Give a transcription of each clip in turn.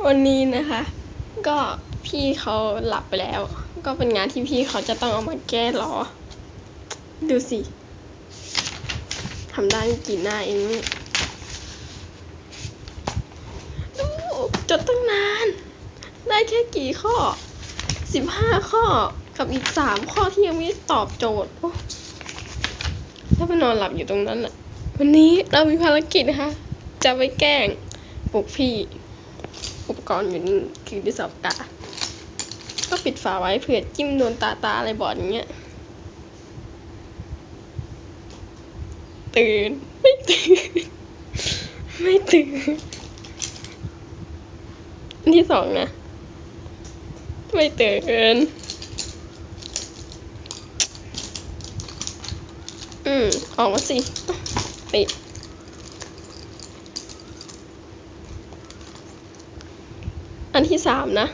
วันนี้นะคะ ก็พี่เขาหลับไปแล้ว ก็เป็นงานที่พี่เขาจะต้องเอามาแก้รอ ดูสิทำได้ไม่กี่หน้าเองดูจดตั้งนาน ได้แค่กี่ข้อ15 ข้อกับอีก3 ข้อที่ยังไม่ตอบโจทย์ถ้าไปนอนหลับอยู่ตรงนั้นแหละวันนี้เรามีภารกิจนะคะ จะไปแกล้งปลุกพี่อุปกรณ์อยู่นี่คือดินสอปากกาก็ปิดฝาไว้เผื่อจิ้มโดนตาอะไรบอดอย่างเงี้ยตื่นไม่ตื่นไม่ตื่นอันที่2นะไม่ตื่นออกมาสิติดอันที่3นะ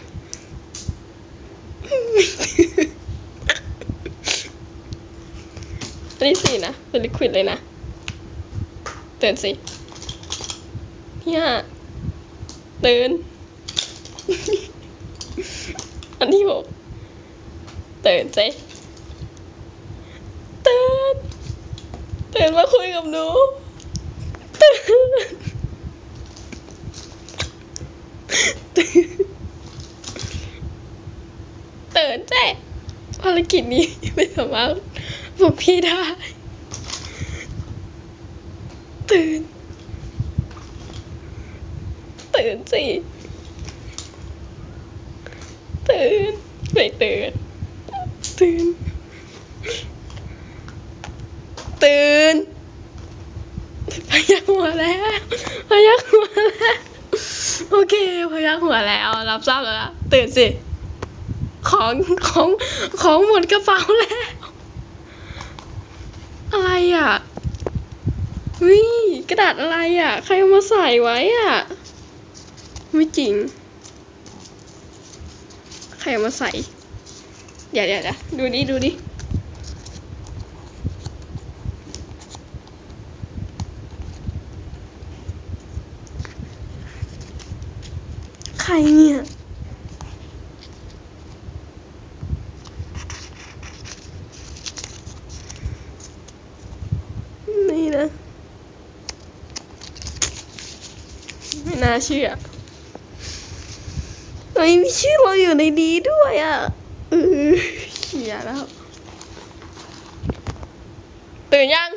อันที่4นะเป็นลิควิดเลยนะตื่นสิที่5ตื่นอันที่6ตื่นสิตื่นมาคุยกับหนูตื่นเจ๊ภารกิจนี้ไม่สามารถปลุกพี่ได้ตื่นสิตื่นไม่ตื่นพยักหัวแล้วโอเคพยักหัวแล้วรับทราบแล้วนะตื่นสิของหมดกระเป๋าแล้วอะไรอ่ะวิกระดาษอะไรอ่ะใครเอามาใส่ไว้อ่ะไม่จริงใครเอามาใส่เดี๋ยวดูดิใครเนี่ยนี่นะไม่น่าเชื่อมีชื่อเราอยู่ในนี้ด้วยอ่ะเขียแล้วตื่นยัง